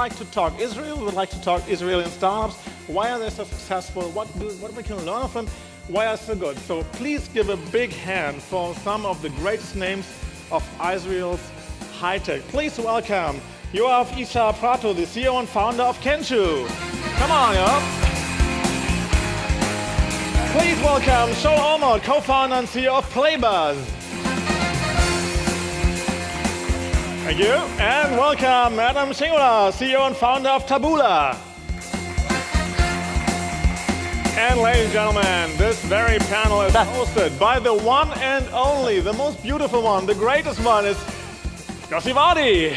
like to talk Israel. We would like to talk Israeli startups. Why are they so successful? What we can learn from them? Why are they so good? So please give a big hand for some of the greatest names of Israel's high-tech. Please welcome Yoav Izhar-Prato, the CEO and founder of Kensho. Come on, Yoav. Please welcome Shaul Olmert, co-founder and CEO of Playbuzz. Thank you. And welcome Adam Singolda, CEO and founder of Taboola. And ladies and gentlemen, this very panel is hosted by the one and only, the most beautiful one, the greatest one is Yossi Vardi.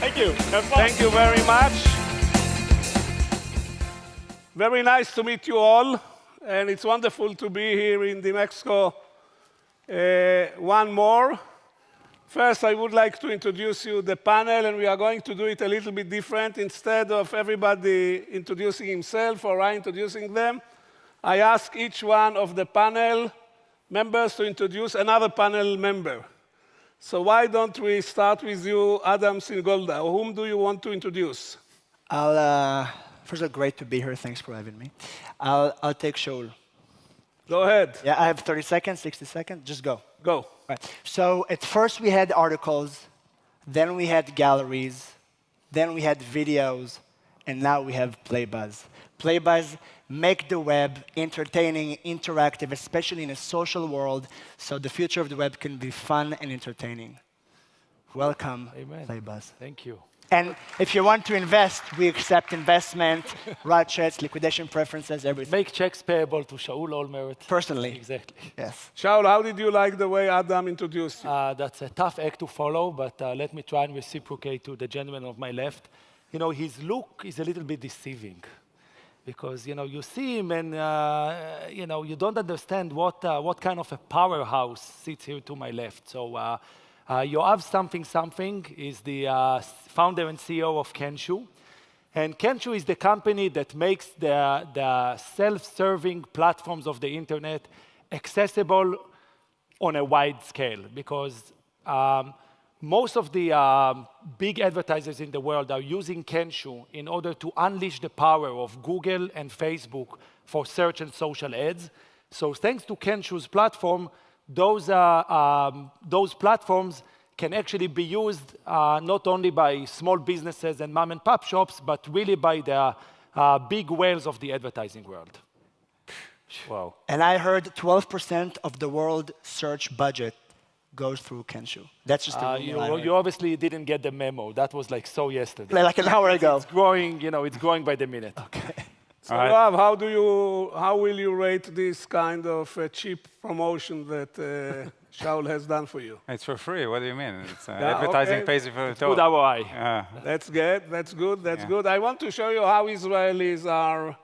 Thank you. Thank you very much. Very nice to meet you all. And it's wonderful to be here in DMEXCO one more. First, I would like to introduce you the panel, and we are going to do it a little bit different. Instead of everybody introducing himself or I introducing them, I ask each one of the panel members to introduce another panel member. So why don't we start with you, Adam Singolda? Whom do you want to introduce? First of all, great to be here. Thanks for having me. I'll take Shaul. Go ahead. Yeah, I have 30 seconds, 60 seconds. Just go. Go. Right. So at first we had articles, then we had galleries, then we had videos, and now we have Playbuzz. Playbuzz make the web entertaining, interactive, especially in a social world, so the future of the web can be fun and entertaining. Welcome, Amen. Playbuzz. Thank you. And if you want to invest, we accept investment, ratchets, liquidation preferences, everything. Make checks payable to Shaul Olmert. Personally. Exactly. Yes. Shaul, how did you like the way Adam introduced you? That's a tough act to follow, but let me try and reciprocate to the gentleman of my left. You know, his look is a little bit deceiving because, you know, you see him and, you know, you don't understand what kind of a powerhouse sits here to my left. So Yoav something is the founder and CEO of Kensho. And Kensho is the company that makes the self-serving platforms of the internet accessible on a wide scale because most of the big advertisers in the world are using Kensho in order to unleash the power of Google and Facebook for search and social ads. So thanks to Kensho's platform, those platforms can actually be used not only by small businesses and mom-and-pop shops, but really by the big whales of the advertising world. Wow. And I heard 12% of the world search budget goes through Kensho. That's just the you obviously didn't get the memo. That was like so yesterday. Like an hour ago. It's growing, you know, it's growing by the minute. Okay. So, Yoav, how will you rate this kind of cheap promotion that Shaul has done for you? It's for free. What do you mean? It's, advertising pays you for the top. Good ROI. That's good. That's good. That's good. I want to show you how Israelis are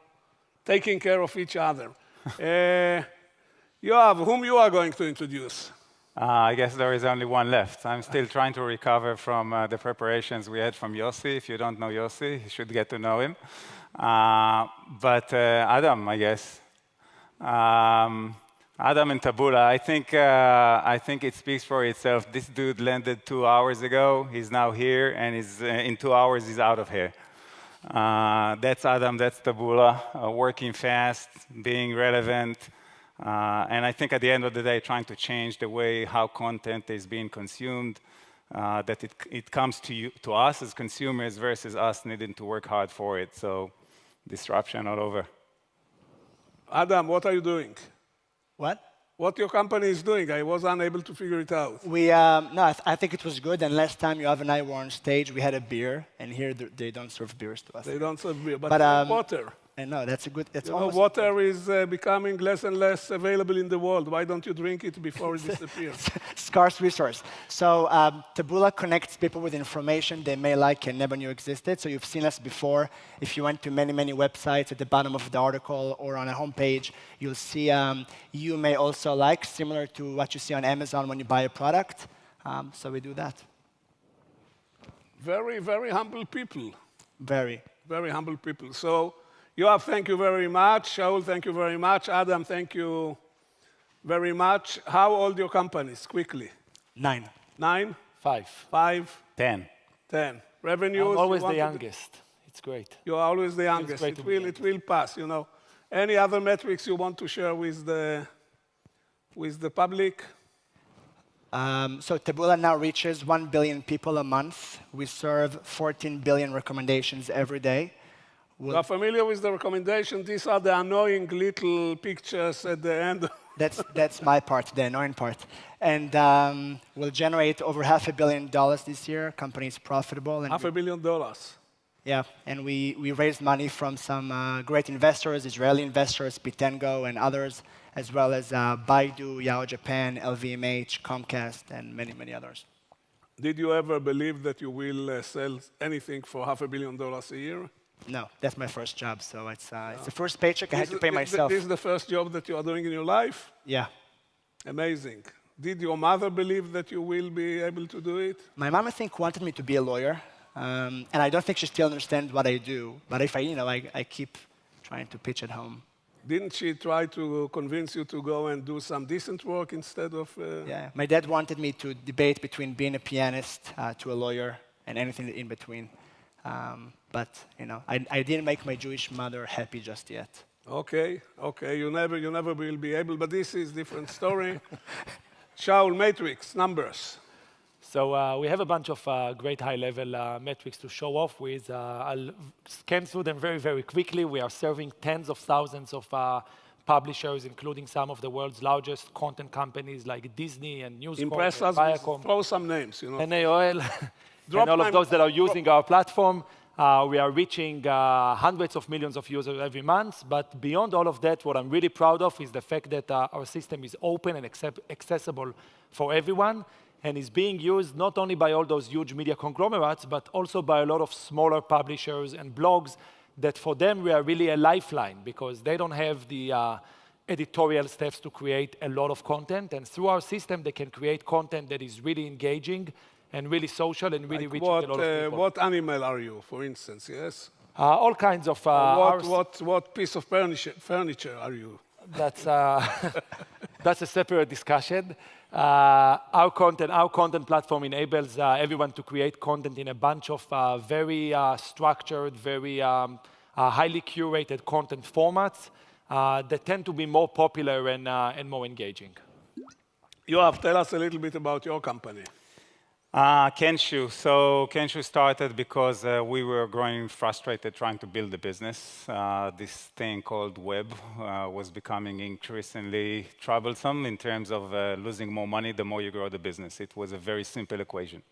taking care of each other. Yoav, whom you are going to introduce? I guess there is only one left. I'm still trying to recover from the preparations we had from Yossi. If you don't know Yossi, you should get to know him. But Adam, I guess. Adam and Taboola, I think it speaks for itself. This dude landed 2 hours ago. He's now here, and in 2 hours, he's out of here. That's Adam, that's Taboola, working fast, being relevant, and I think at the end of the day, trying to change the way how content is being consumed, that it comes to us as consumers versus us needing to work hard for it. So disruption all over. Adam, what are you doing? What? What your company is doing? I was unable to figure it out. I think it was good. And last time Yoav and I were on stage, we had a beer. And here they don't serve beers to us. They don't serve beer, but water. And no, that's a good. It's you know, water is becoming less and less available in the world. Why don't you drink it before it disappears? Scarce resource. So Taboola connects people with information they may like and never knew existed. So you've seen us before. If you went to many websites, at the bottom of the article or on a homepage, you'll see you may also like, similar to what you see on Amazon when you buy a product. So we do that. Very, very humble people. Very. Very humble people. So Yoav, thank you very much. Shaul, thank you very much. Adam, thank you very much. How old your companies? Quickly. 9. 9? 5. 5? 10. 10. Revenues. I'm always the youngest. It's great. You're always the youngest. great to be It will pass, you know. Any other metrics you want to share with the public? So Taboola now reaches 1 billion people a month. We serve 14 billion recommendations every day. You are familiar with the recommendation? These are the annoying little pictures at the end. That's my part, the annoying part. And we'll generate over $500 million this year. Company is profitable. And $500 million. Yeah, and we raised money from some great investors, Israeli investors, Bitengo and others, as well as Baidu, Yahoo Japan, LVMH, Comcast, and many, many others. Did you ever believe that you will sell anything for $500 million a year? No, that's my first job, so it's the first paycheck I had to pay myself. This is the first job that you are doing in your life? Yeah. Amazing. Did your mother believe that you will be able to do it? My mom, I think, wanted me to be a lawyer, and I don't think she still understands what I do. But if I keep trying to pitch at home. Didn't she try to convince you to go and do some decent work instead of... Yeah, my dad wanted me to debate between being a pianist to a lawyer and anything in between. But I didn't make my Jewish mother happy just yet. Okay, you never will be able, but this is a different story. Shaul, metrics, numbers. So we have a bunch of great high-level metrics to show off with. I'll scan through them very, very quickly. We are serving tens of thousands of publishers, including some of the world's largest content companies like Disney and News Corp. Impress us, Viacom, throw some names, and AOL, and all of those that are using our platform. We are reaching hundreds of millions of users every month. But beyond all of that, what I'm really proud of is the fact that our system is open and accessible for everyone, and is being used not only by all those huge media conglomerates, but also by a lot of smaller publishers and blogs that for them we are really a lifeline because they don't have the editorial staffs to create a lot of content. And through our system, they can create content that is really engaging and really social and really reaching a lot of people. What animal are you, for instance, yes? All kinds of... what piece of furniture are you? That's a separate discussion. Our content platform enables everyone to create content in a bunch of very structured, very highly curated content formats that tend to be more popular and more engaging. Yoav, tell us a little bit about your company. Kenshu. So Kenshu started because we were growing frustrated trying to build a business. This thing called web was becoming increasingly troublesome in terms of losing more money the more you grow the business. It was a very simple equation.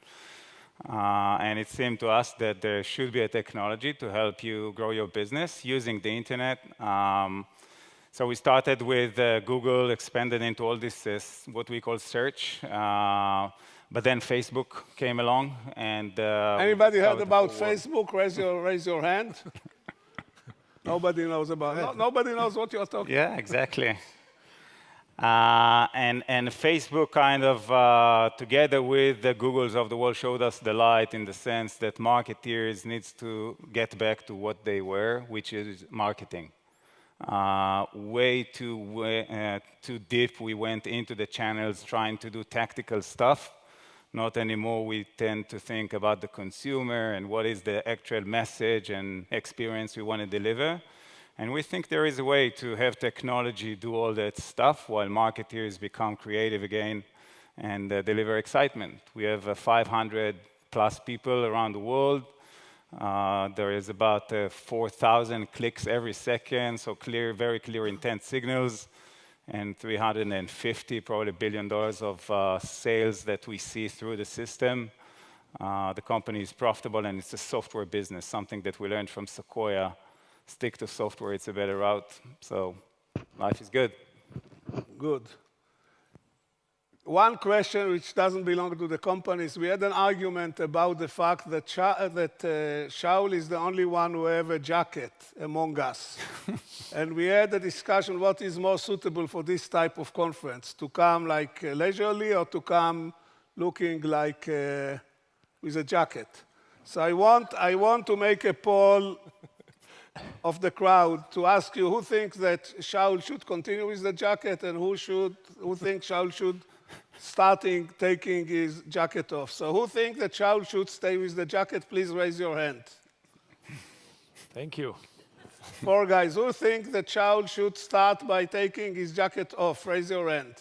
And it seemed to us that there should be a technology to help you grow your business using the internet. So we started with Google, expanded into all this, what we call search. But then Facebook came along, and anybody heard about Facebook? Raise your hand. Nobody knows about it. Nobody knows what you're talking. Yeah, exactly. And Facebook kind of, together with the Googles of the world, showed us the light in the sense that marketeers needs to get back to what they were, which is marketing. Way too deep we went into the channels trying to do tactical stuff. Not anymore. We tend to think about the consumer and what is the actual message and experience we want to deliver. And we think there is a way to have technology do all that stuff while marketeers become creative again and deliver excitement. We have 500 plus people around the world. There is about 4,000 clicks every second, so very clear intent signals. And $350 probably billion of sales that we see through the system. The company is profitable, and it's a software business, something that we learned from Sequoia. Stick to software, it's a better route. So life is good. Good. One question which doesn't belong to the companies, we had an argument about the fact that Shaul is the only one who have a jacket among us. And we had a discussion what is more suitable for this type of conference, to come like leisurely or to come looking like with a jacket. So I want to make a poll of the crowd to ask you who thinks that Shaul should continue with the jacket and who thinks Shaul should taking his jacket off. So who thinks that Shaul should stay with the jacket? Please raise your hand. Thank you. 4 guys. Who think that Shaul should start by taking his jacket off? Raise your hand.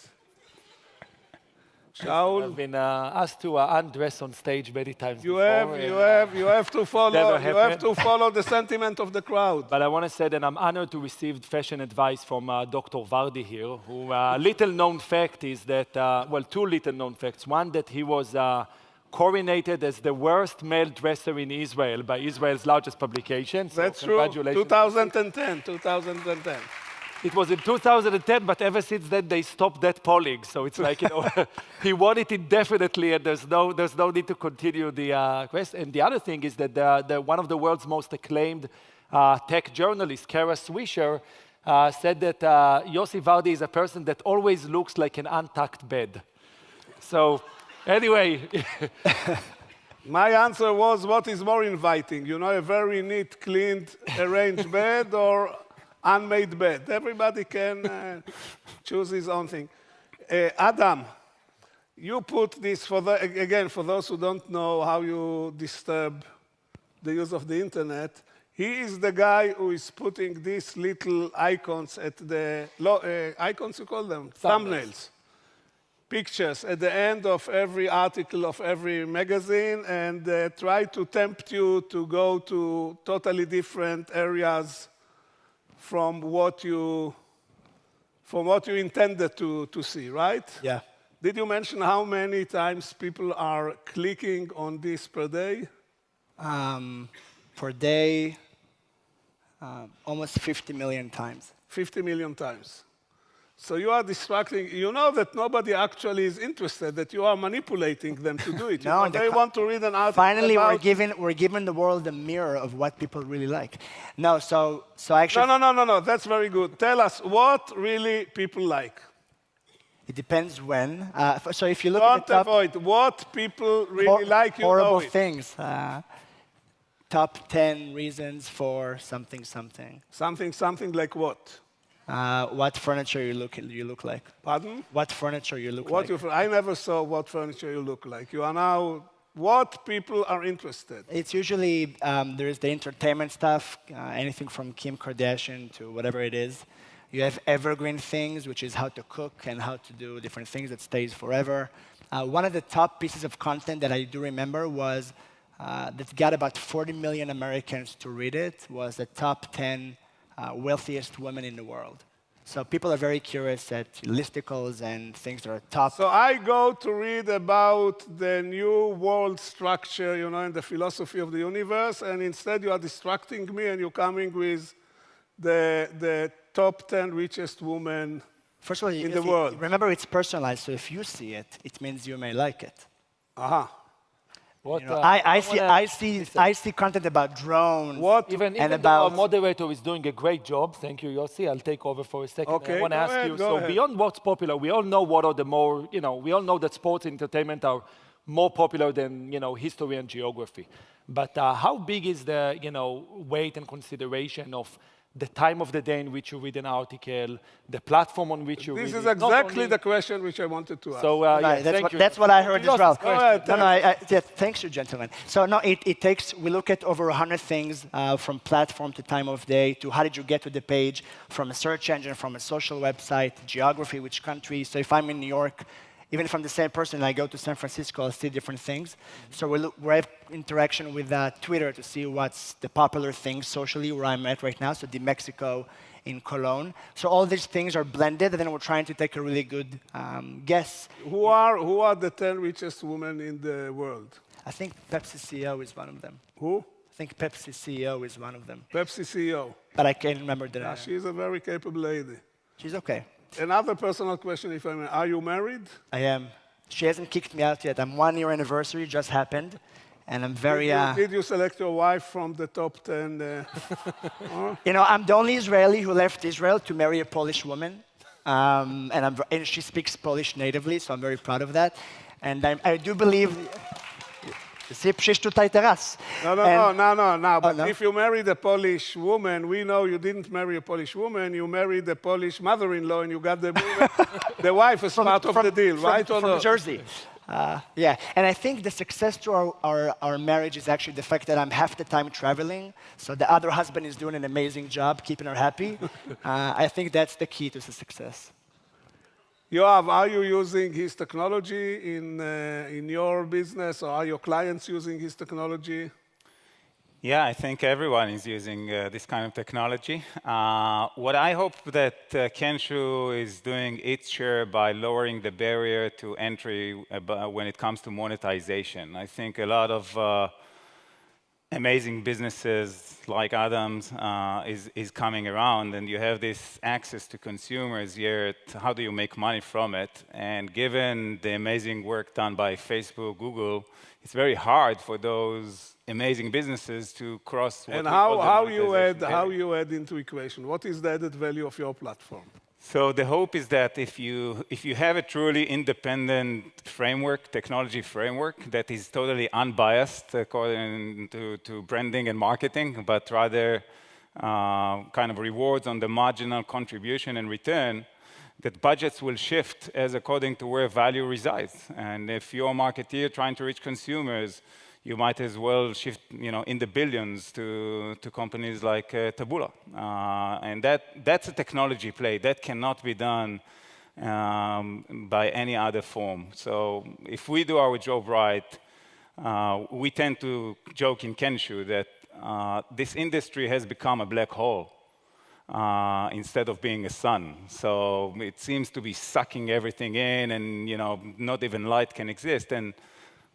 Shaul, I've been asked to undress on stage many times you before. have to follow. Never You have happened. to follow the sentiment of the crowd. But I want to say that I'm honored to receive fashion advice from Dr. Vardi here, who little-known fact is that, well, 2 little-known facts. One, that he was coronated as the worst male dresser in Israel by Israel's largest publication. So That's true. congratulations. 2010. It was in 2010, but ever since then, they stopped that polling. So it's like, you know, he won it indefinitely, and there's no need to continue the quest. And the other thing is that one of the world's most acclaimed tech journalists, Kara Swisher, said that Yossi Vardi is a person that always looks like an untucked bed. So anyway. My answer was, what is more inviting? You know, a very neat, cleaned, arranged bed or unmade bed. Everybody can choose his own thing. Adam, you put this, again, for those who don't know how you disturb the use of the internet, he is the guy who is putting these little icons at the, icons you call them? Thumbnails. Pictures at the end of every article of every magazine and try to tempt you to go to totally different areas from what you intended to see, right? Yeah. Did you mention how many times people are clicking on this per day? Per day, almost 50 million times. 50 million times. So you are distracting. You know that nobody actually is interested, that you are manipulating them to do it. No, they want to read an article Finally, about... we're giving the world a mirror of what people really like. No, so actually... No, that's very good. Tell us what really people like. It depends when. So if you look at the top... Don't avoid. What people really like, you know horrible it. things. Top 10 reasons for something. Something like what? What furniture you look like. Pardon? What furniture you look like. I never saw what furniture you look like. You are now... What people are interested? It's usually, there's the entertainment stuff, anything from Kim Kardashian to whatever it is. You have evergreen things, which is how to cook and how to do different things that stays forever. One of the top pieces of content that I do remember was, that got about 40 million Americans to read it, was the top 10 wealthiest women in the world. So people are very curious at listicles and things that are top. So I go to read about the new world structure, you know, and the philosophy of the universe, and instead you are distracting me and you're coming with the top 10 richest women First of all, in the world. Remember, it's personalized, so if you see it, it means you may like it. Aha. What, You know, I see content about drones. Even about our moderator is doing a great job. Thank you, Yossi. I'll take over for a second. Okay, I want to go ask ahead, you, go so ahead. beyond what's popular, we all know what are the more, you know, we all know that sports and entertainment are more popular than, you know, history and geography. But how big is the, you know, weight and consideration of the time of the day in which you read an article, the platform on which you read it? This is exactly the question which I wanted to ask. So, Right, thank you. that's what I heard as well. Go ahead, Yeah, thanks you, gentlemen. So no, we look at over 100 things from platform to time of day to how did you get to the page, from a search engine, from a social website, geography, which country. So if I'm in New York, even if I'm the same person and I go to San Francisco, I'll see different things. So we have interaction with Twitter to see what's the popular things socially where I'm at right now, so DMEXCO in Cologne. So all these things are blended, and then we're trying to take a really good guess. Who are the 10 richest women in the world? I think Pepsi CEO is one of them. Who? I think Pepsi CEO is one of them. Pepsi CEO. But I can't remember the name. She's a very capable lady. She's okay. Another personal question, if I may. Are you married? I am. She hasn't kicked me out yet. I'm 1 year anniversary just happened, and I'm very. Did you select your wife from the top 10? You know, I'm the only Israeli who left Israel to marry a Polish woman, and she speaks Polish natively, so I'm very proud of that. And I do believe. See, przyjść tutaj teraz. No. But no? if you married a Polish woman, we know you didn't marry a Polish woman, you married a Polish mother-in-law and you got the woman, the wife as part of the deal, right? Or From not? Jersey. Yeah, and I think the success to our marriage is actually the fact that I'm half the time traveling, so the other husband is doing an amazing job keeping her happy. I think that's the key to the success. Yoav, are you using his technology in your business, or are your clients using his technology? Yeah, I think everyone is using this kind of technology. What I hope that Kensho is doing its share by lowering the barrier to entry when it comes to monetization. I think a lot of amazing businesses like Adam's is coming around, and you have this access to consumers, yet how do you make money from it? And given the amazing work done by Facebook, Google, it's very hard for those amazing businesses to cross what And we call the how monetization you add into equation? What is the added value of your platform? So the hope is that if you have a truly independent framework, technology framework, that is totally unbiased according to branding and marketing, but rather kind of rewards on the marginal contribution and return, that budgets will shift as according to where value resides. And if you're a marketeer trying to reach consumers, you might as well shift, in the billions to companies like Taboola. And that's a technology play. That cannot be done by any other form. So if we do our job right, we tend to joke in Kensho that this industry has become a black hole instead of being a sun. So it seems to be sucking everything in, and not even light can exist. And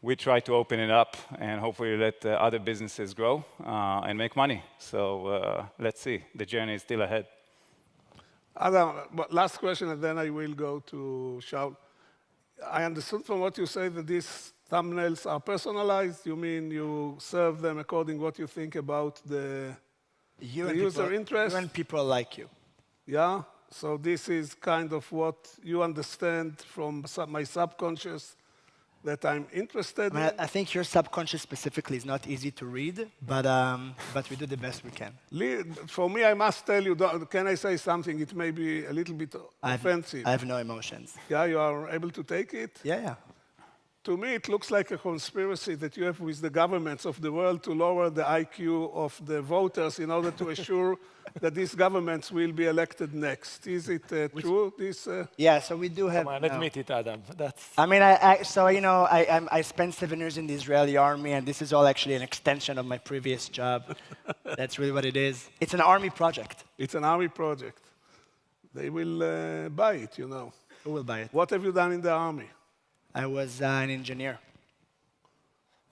we try to open it up and hopefully let other businesses grow and make money. So let's see. The journey is still ahead. Adam, last question, and then I will go to Shaul. I understood from what you say that these thumbnails are personalized. You mean you serve them according to what you think about the user interest? You and people like you. Yeah? So this is kind of what you understand from my subconscious that I'm interested in. I think your subconscious specifically is not easy to read, but we do the best we can. For me, I must tell you, can I say something? It may be a little bit offensive. I have no emotions. Yeah, you are able to take it? Yeah. To me, it looks like a conspiracy that you have with the governments of the world to lower the IQ of the voters in order to assure that these governments will be elected next. Is it true? Yeah, so we do have. Come on, admit it, Adam. I mean, I spent 7 years in the Israeli army, and this is all actually an extension of my previous job. That's really what it is. It's an army project. It's an army project. They will buy it, Who will buy it? What have you done in the army? I was an engineer.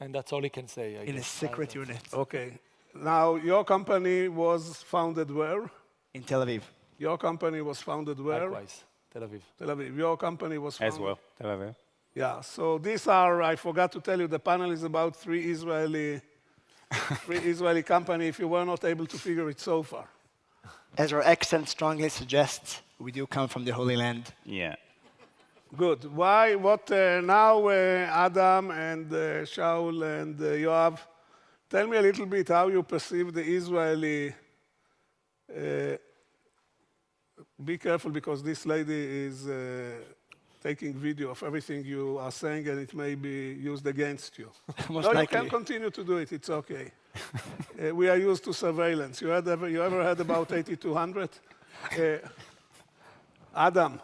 And that's all he can say. In a secret unit. Okay. Now, your company was founded where? In Tel Aviv. Your company was founded where? Likewise, Tel Aviv. Tel Aviv. Your company was founded? As well, Tel Aviv. Yeah, so these are, I forgot to tell you, the panel is about three Israeli companies, if you were not able to figure it so far. As our accent strongly suggests, we do come from the Holy Land. Yeah. Good. Now, Adam and Shaul and Yoav, tell me a little bit how you perceive the Israeli. Be careful, because this lady is taking video of everything you are saying, and it may be used against you. Most likely. You can continue to do it. It's okay. We are used to surveillance. You ever heard about 8200? Adam,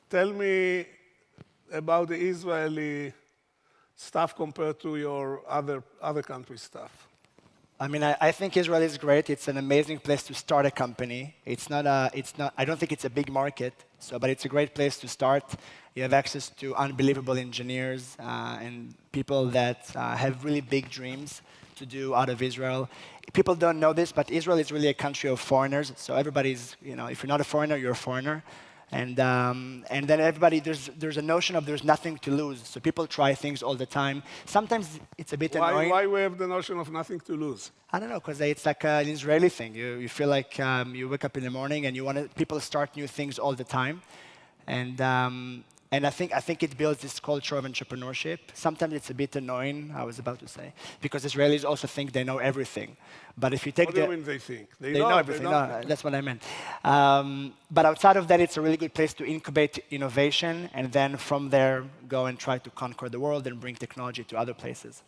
tell me about the Israeli stuff compared to your other country stuff. I mean, I think Israel is great. It's an amazing place to start a company. I don't think it's a big market, but it's a great place to start. You have access to unbelievable engineers and people that have really big dreams to do out of Israel. People don't know this, but Israel is really a country of foreigners. So everybody's, if you're not a foreigner, you're a foreigner. And then everybody, there's a notion of there's nothing to lose. So people try things all the time. Sometimes it's a bit annoying. Why we have the notion of nothing to lose? I don't know, because it's like an Israeli thing. You feel like you wake up in the morning and people start new things all the time. And And I think it builds this culture of entrepreneurship. Sometimes it's a bit annoying, I was about to say, because Israelis also think they know everything. But if you take What do you mean they think? they know everything. They No, that's what I meant. But outside of that, it's a really good place to incubate innovation, and then from there, go and try to conquer the world and bring technology to other places.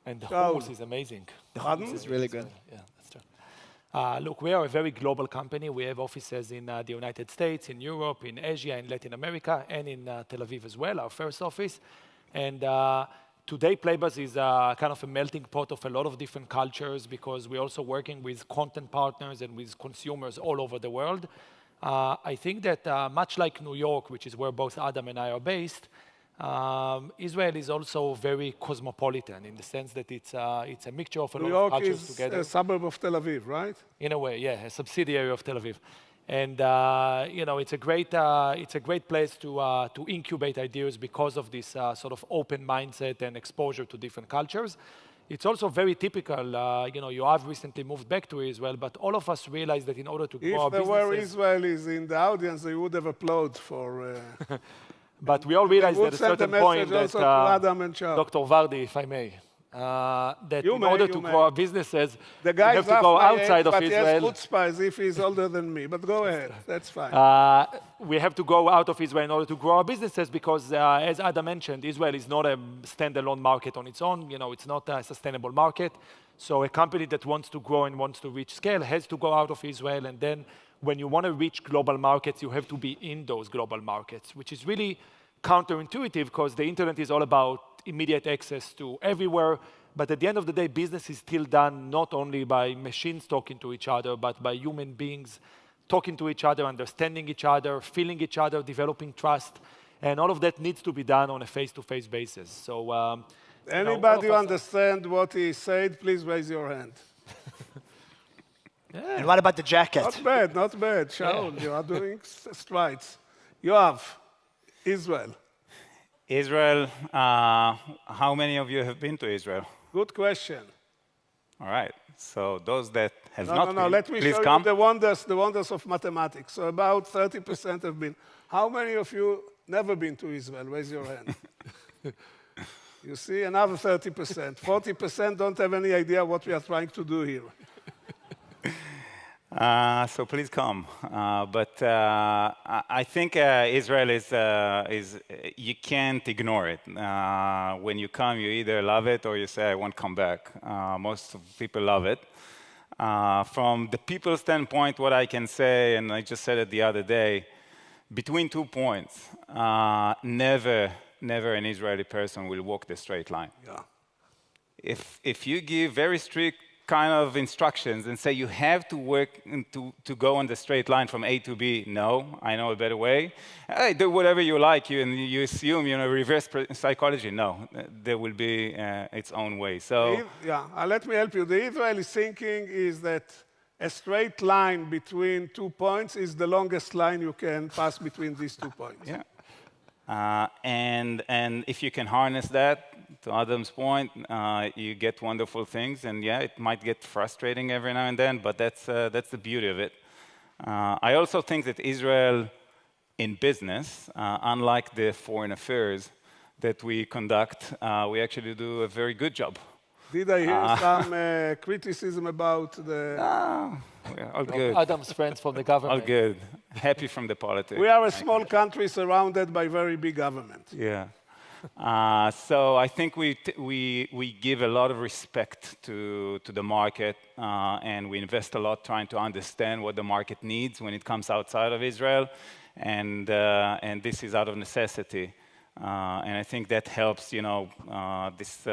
And the hummus is amazing. The hummus is really good. Yeah, that's true. Look, we are a very global company. We have offices in the United States, in Europe, in Asia, in Latin America, and in Tel Aviv as well, our first office. And today, Playbuzz is kind of a melting pot of a lot of different cultures because we're also working with content partners and with consumers all over the world. I think that much like New York, which is where both Adam and I are based, Israel is also very cosmopolitan in the sense that it's a mixture of a lot of cultures together. New York is a suburb of Tel Aviv, right? In a way, yeah, a subsidiary of Tel Aviv. And you know, it's a great place to incubate ideas because of this sort of open mindset and exposure to different cultures. It's also very typical. You know, Yoav recently moved back to Israel, but all of us realized that in order to grow our businesses... If there were Israelis in the audience, they would have applauded for... But we all realized at a certain point that, Dr. Vardi, if I may, that in order to grow our businesses, the guy we have to go outside of Israel. But he has chutzpah as if he's older than me, but go ahead, that's fine. We have to go out of Israel in order to grow our businesses because, as Adam mentioned, Israel is not a standalone market on its own. You know, it's not a sustainable market. So a company that wants to grow and wants to reach scale has to go out of Israel, and then when you want to reach global markets, you have to be in those global markets, which is really counterintuitive because the internet is all about immediate access to everywhere. But at the end of the day, business is still done not only by machines talking to each other, but by human beings talking to each other, understanding each other, feeling each other, developing trust. And all of that needs to be done on a face-to-face basis. So, anybody understand what he said? Please raise your hand. Yeah. And what about the jacket? Not bad, not bad. Shaul, you are doing strides. Yoav, Israel. Israel, how many of you have been to Israel? Good question. All right. So those that have not been, let me please show come. you the wonders of mathematics. So about 30% have been. How many of you never been to Israel? Raise your hand. You see, another 30%. 40% don't have any idea what we are trying to do here. So please come. But I think Israel is you can't ignore it. When you come, you either love it or you say, I won't come back. Most of people love it. From the people standpoint, what I can say, and I just said it the other day, between 2 points, never an Israeli person will walk the straight line. Yeah. If you give very strict kind of instructions and say you have to work to go on the straight line from A to B. No, I know a better way. Hey, do whatever you like, and you assume, you know, reverse psychology. No, there will be its own way. So let me help you. The Israeli thinking is that a straight line between 2 points is the longest line you can pass between these 2 points. Yeah. And if you can harness that, to Adam's point, you get wonderful things, and yeah, it might get frustrating every now and then, but that's the beauty of it. I also think that Israel, in business, unlike the foreign affairs that we conduct, we actually do a very good job. Did I hear some criticism about the... all good. Adam's friends from the government. All good. Happy from the politics. We are a small country surrounded by very big government. Yeah. So I think we give a lot of respect to the market, and we invest a lot trying to understand what the market needs when it comes outside of Israel, and this is out of necessity. And I think that helps, you know, this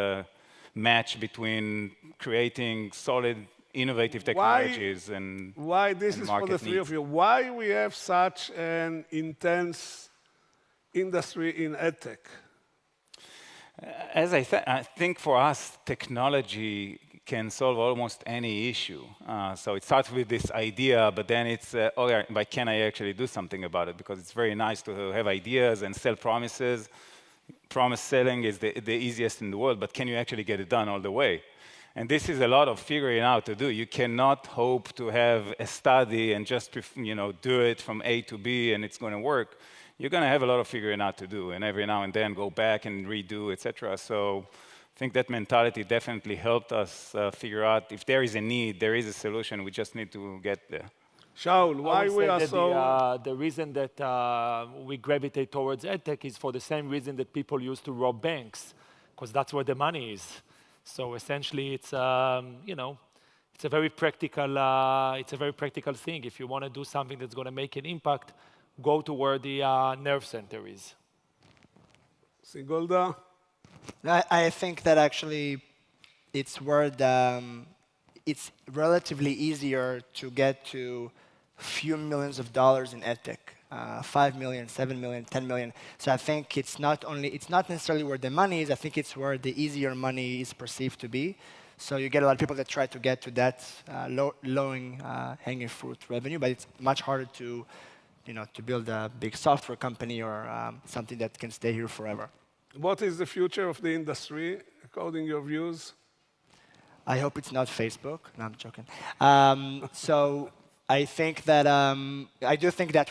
match between creating solid, innovative technologies and why this is for the three of you. Why we have such an intense industry in EdTech? As I said, I think for us, technology can solve almost any issue. So it starts with this idea, but then it's, but can I actually do something about it? Because it's very nice to have ideas and sell promises. Promise selling is the easiest in the world, but can you actually get it done all the way? And this is a lot of figuring out to do. You cannot hope to have a study and just, you know, do it from A to B and it's going to work. you're going to have a lot of figuring out to do, and every now and then go back and redo, etc. So I think that mentality definitely helped us figure out if there is a need, there is a solution, we just need to get there. Shaul, why we are so... The reason that we gravitate towards edtech is for the same reason that people used to rob banks, because that's where the money is. So essentially, it's it's a very practical thing. If you want to do something that's going to make an impact, go to where the nerve center is. Singolda? I think that actually it's where it's relatively easier to get to few millions of dollars in edtech, 5 million, 7 million, 10 million. So I think it's not necessarily where the money is, I think it's where the easier money is perceived to be. So you get a lot of people that try to get to that low-hanging fruit revenue, but it's much harder to, to build a big software company or something that can stay here forever. What is the future of the industry, according to your views? I hope it's not Facebook. No, I'm joking. So I think that I do think that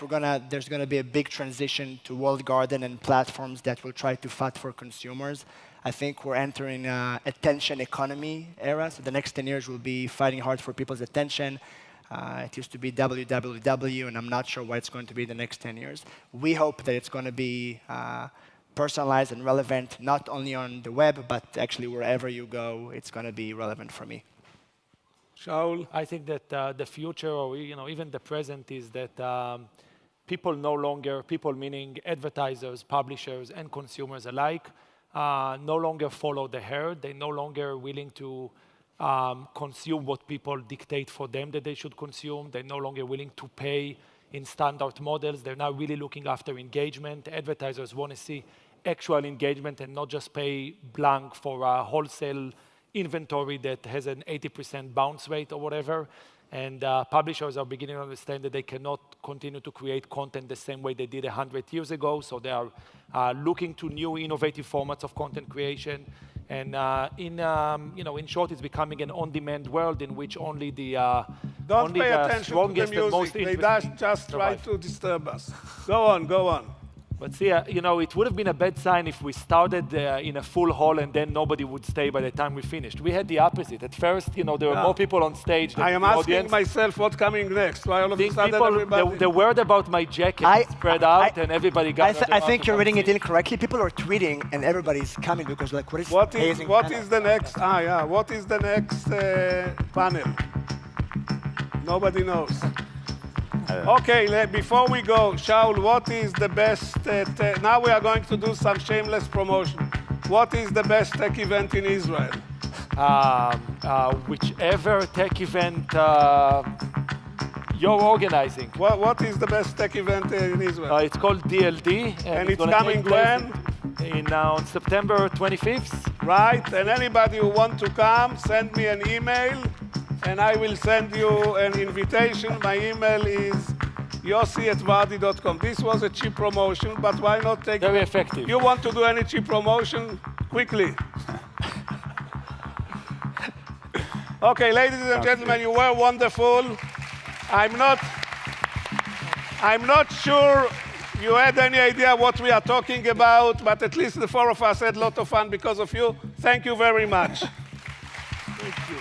there's gonna be a big transition to walled garden and platforms that will try to fight for consumers. I think we're entering an attention economy era. So the next 10 years will be fighting hard for people's attention. It used to be www, and I'm not sure what it's going to be the next 10 years. We hope that it's going to be personalized and relevant, not only on the web, but actually wherever you go, it's going to be relevant for me. Shaul? I think that the future, or even the present, is that people meaning advertisers, publishers, and consumers alike, no longer follow the herd. They're no longer willing to consume what people dictate for them that they should consume. They're no longer willing to pay in standard models. They're now really looking after engagement. Advertisers want to see actual engagement and not just pay blank for a wholesale inventory that has an 80% bounce rate or whatever. And publishers are beginning to understand that they cannot continue to create content the same way they did 100 years ago. So they are looking to new innovative formats of content creation. And in short, it's becoming an on-demand world in which only the Don't pay attention to the music. They just try to disturb us. Go on, go on. But see, it would have been a bad sign if we started in a full hall and then nobody would stay by the time we finished. We had the opposite. At first, there were more people on stage than I am asking myself what's coming next. Why all of a sudden everybody... The word about my jacket spread out and everybody got... I think you're reading it incorrectly. People are tweeting and everybody's coming because like, what is what is the next... what is the next panel? Nobody knows. Okay, before we go, Shaul, what is the best... now we are going to do some shameless promotion. What is the best tech event in Israel? Whichever tech event you're organizing. What is the best tech event in Israel? It's called DLD. And it's coming when? On September 25th. Right, and anybody who wants to come, send me an email. And I will send you an invitation. My email is yossi@vardi.com. This was a cheap promotion, but why not take it? Very effective. You want to do any cheap promotion? Quickly. Okay, ladies and gentlemen, you were wonderful. I'm not sure you had any idea what we are talking about, but at least the four of us had a lot of fun because of you. Thank you very much. Thank you.